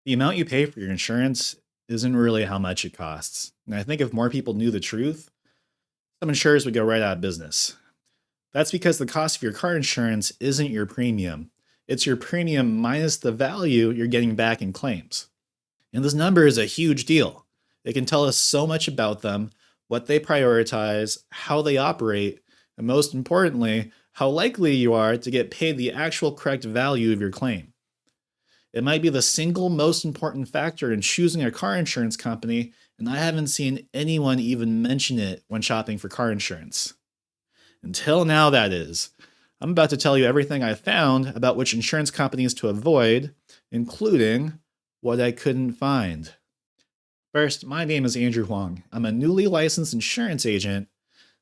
The amount you pay for your insurance isn't really how much it costs. And I think if more people knew the truth, some insurers would go right out of business. That's because the cost of your car insurance isn't your premium. It's your premium minus the value you're getting back in claims. And this number is a huge deal. It can tell us so much about them, what they prioritize, how they operate, and most importantly, how likely you are to get paid the actual correct value of your claim. It might be the single most important factor in choosing a car insurance company, and I haven't seen anyone even mention it when shopping for car insurance. Until now, that is. I'm about to tell you everything I found about which insurance companies to avoid, including what I couldn't find. First, my name is Andrew Huang. I'm a newly licensed insurance agent,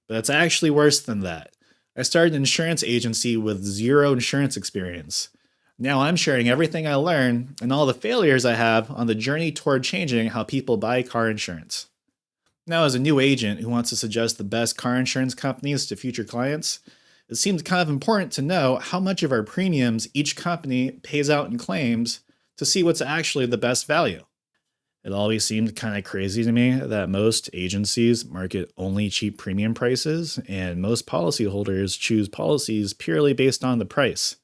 but it's actually worse than that. I started an insurance agency with zero insurance experience. Now I'm sharing everything I learned and all the failures I have on the journey toward changing how people buy car insurance. Now, as a new agent who wants to suggest the best car insurance companies to future clients, it seems kind of important to know how much of our premiums each company pays out in claims to see what's actually the best value. It always seemed kind of crazy to me that most agencies market only cheap premium prices, and most policyholders choose policies purely based on the price.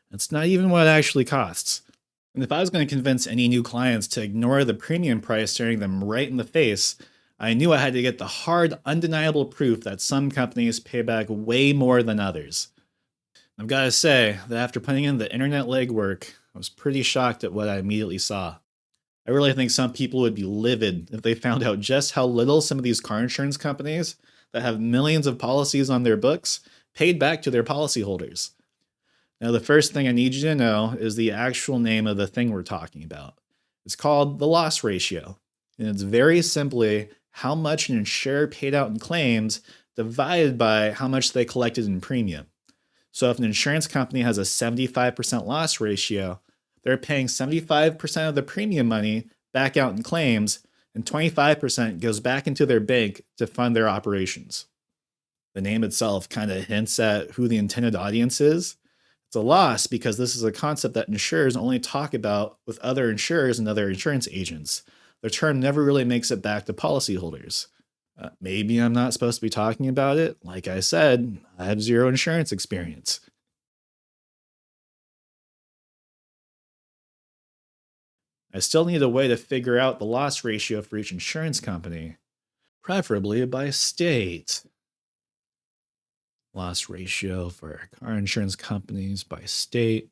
It's not even what it actually costs. And if I was going to convince any new clients to ignore the premium price staring them right in the face, I knew I had to get the hard, undeniable proof that some companies pay back way more than others. I've got to say that after putting in the internet legwork, I was pretty shocked at what I immediately saw. I really think some people would be livid if they found out just how little some of these car insurance companies that have millions of policies on their books paid back to their policyholders. Now, the first thing I need you to know is the actual name of the thing we're talking about. It's called the loss ratio, and it's very simply how much an insurer paid out in claims divided by how much they collected in premium. So if an insurance company has a 75% loss ratio, they're paying 75% of the premium money back out in claims, and 25% goes back into their bank to fund their operations. The name itself kind of hints at who the intended audience is. It's a loss because this is a concept that insurers only talk about with other insurers and other insurance agents. The term never really makes it back to policyholders. Maybe I'm not supposed to be talking about it. Like I said, I have zero insurance experience. I still need a way to figure out the loss ratio for each insurance company, preferably by state. Loss ratio for car insurance companies by state.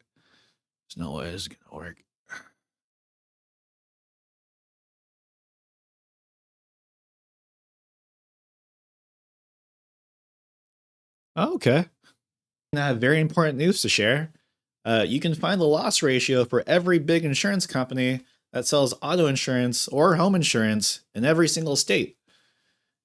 There's no way this is going to work. Oh, okay. And I have very important news to share. You can find the loss ratio for every big insurance company that sells auto insurance or home insurance in every single state.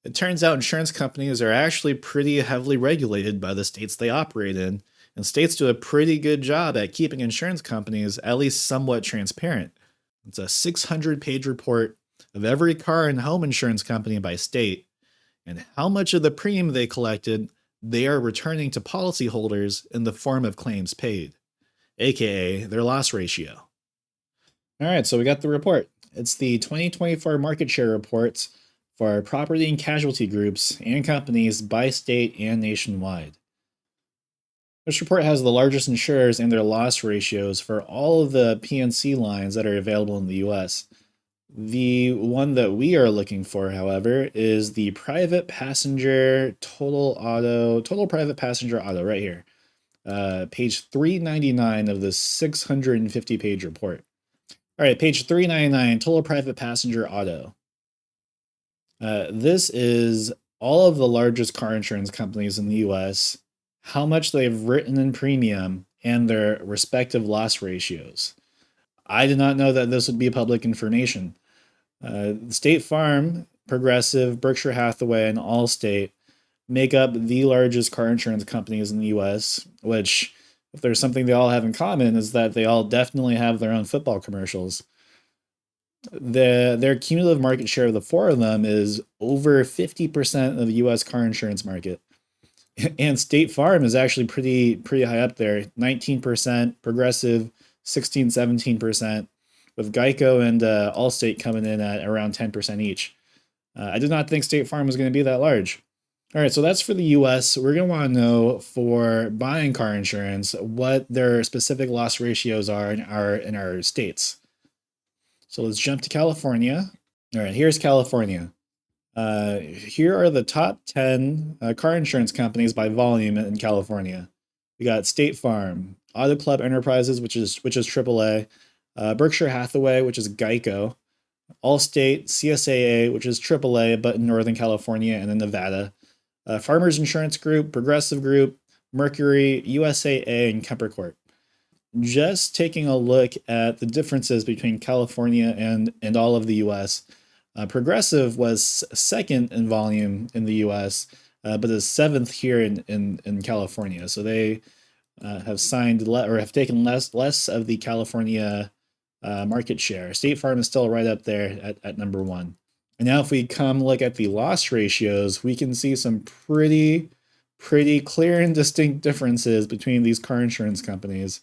It turns out insurance companies are actually pretty heavily regulated by the states they operate in, and states do a pretty good job at keeping insurance companies at least somewhat transparent. It's a 600-page report of every car and home insurance company by state, and how much of the premium they collected they are returning to policyholders in the form of claims paid, aka their loss ratio. All right, so we got the report. It's the 2024 market share reports for property and casualty groups and companies by state and nationwide. This report has the largest insurers and their loss ratios for all of the P&C lines that are available in the US. The one that we are looking for, however, is the private passenger total private passenger auto right here. Page 399 of the 650-page report. All right, page 399, total private passenger auto. This is all of the largest car insurance companies in the US, how much they've written in premium, and their respective loss ratios. I did not know that this would be public information. State Farm, Progressive, Berkshire Hathaway, and Allstate make up the largest car insurance companies in the US, which, if there's something they all have in common, is that they all definitely have their own football commercials. Their cumulative market share of the four of them is over 50% of the US car insurance market. And State Farm is actually pretty high up there, 19%, Progressive 16, 17%, with Geico and Allstate coming in at around 10% each. I did not think State Farm was going to be that large. All right, so that's for the US. We're going to want to know for buying car insurance what their specific loss ratios are in our states. So let's jump to California. All right, here's California. Here are the top 10 car insurance companies by volume in California. We got State Farm, Auto Club Enterprises, which is AAA, Berkshire Hathaway, which is Geico, Allstate, CSAA, which is AAA, but in Northern California and in Nevada, Farmers Insurance Group, Progressive Group, Mercury, USAA, and Kemper Corp. Just taking a look at the differences between California and all of the US, Progressive was second in volume in the US, but is seventh here in California. So they have signed or have taken less of the California market share. State Farm is still right up there at number one. And now if we come look at the loss ratios, we can see some pretty clear and distinct differences between these car insurance companies.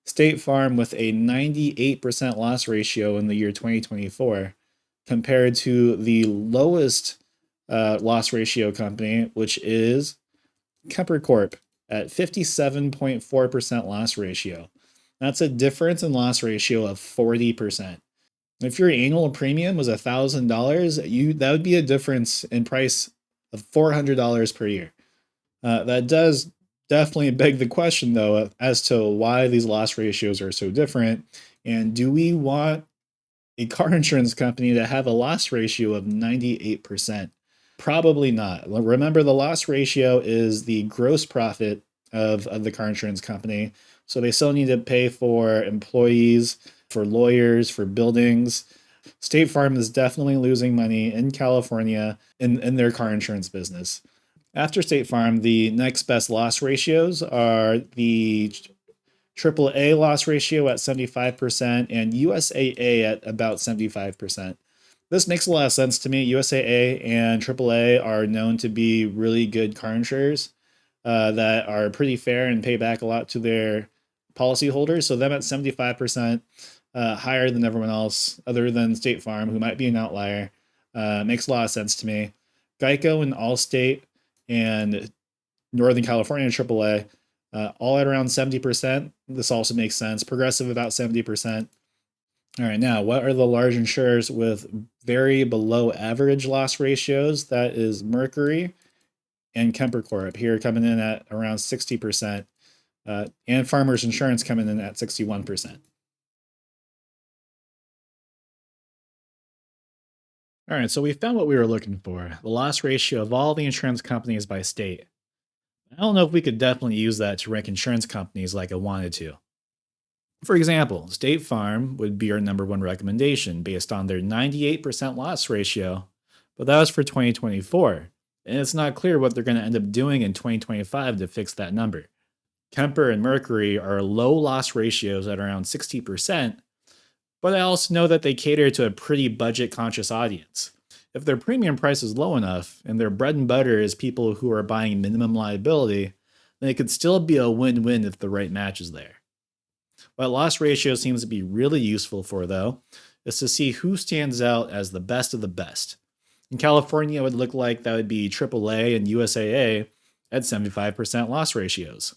State Farm with a 98% loss ratio in the year 2024 compared to the lowest loss ratio company, which is Kemper Corp at 57.4% loss ratio. That's a difference in loss ratio of 40%. If your annual premium was $1,000, that would be a difference in price of $400 per year. That does definitely beg the question, though, as to why these loss ratios are so different. And do we want a car insurance company to have a loss ratio of 98%? Probably not. Remember, the loss ratio is the gross profit of the car insurance company. So they still need to pay for employees, for lawyers, for buildings. State Farm is definitely losing money in California in their car insurance business. After State Farm, the next best loss ratios are the AAA loss ratio at 75% and USAA at about 75%. This makes a lot of sense to me. USAA and AAA are known to be really good car insurers that are pretty fair and pay back a lot to their policyholders. So them at 75%, higher than everyone else other than State Farm, who might be an outlier, makes a lot of sense to me. Geico and Allstate and Northern California AAA, all at around 70%. This also makes sense. Progressive about 70%. All right, now what are the large insurers with very below average loss ratios? That is Mercury and Kemper Corp here coming in at around 60%, and Farmers Insurance coming in at 61%. All right, so we found what we were looking for, the loss ratio of all the insurance companies by state. I don't know if we could definitely use that to rank insurance companies like I wanted to. For example, State Farm would be our number one recommendation based on their 98% loss ratio, but that was for 2024, and it's not clear what they're going to end up doing in 2025 to fix that number. Kemper and Mercury are low loss ratios at around 60%, but I also know that they cater to a pretty budget conscious audience. If their premium price is low enough and their bread and butter is people who are buying minimum liability, then it could still be a win-win if the right match is there. What loss ratio seems to be really useful for, though, is to see who stands out as the best of the best. In California, it would look like that would be AAA and USAA at 75% loss ratios.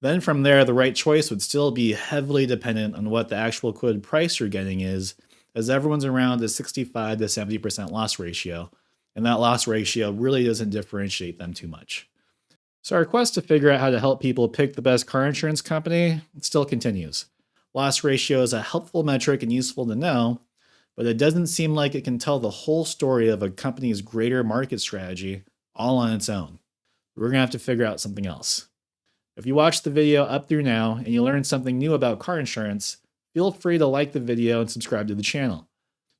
Then from there, the right choice would still be heavily dependent on what the actual quoted price you're getting is, as everyone's around a 65 to 70% loss ratio, and that loss ratio really doesn't differentiate them too much. So our quest to figure out how to help people pick the best car insurance company still continues. Loss ratio is a helpful metric and useful to know, but it doesn't seem like it can tell the whole story of a company's greater market strategy all on its own. We're going to have to figure out something else. If you watched the video up through now and you learned something new about car insurance, feel free to like the video and subscribe to the channel.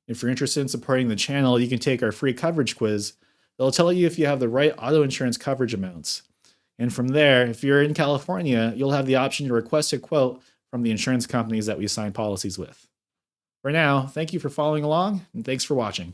If you're interested in supporting the channel, you can take our free coverage quiz. It'll tell you if you have the right auto insurance coverage amounts. And from there, if you're in California, you'll have the option to request a quote from the insurance companies that we sign policies with. For now, thank you for following along, and thanks for watching.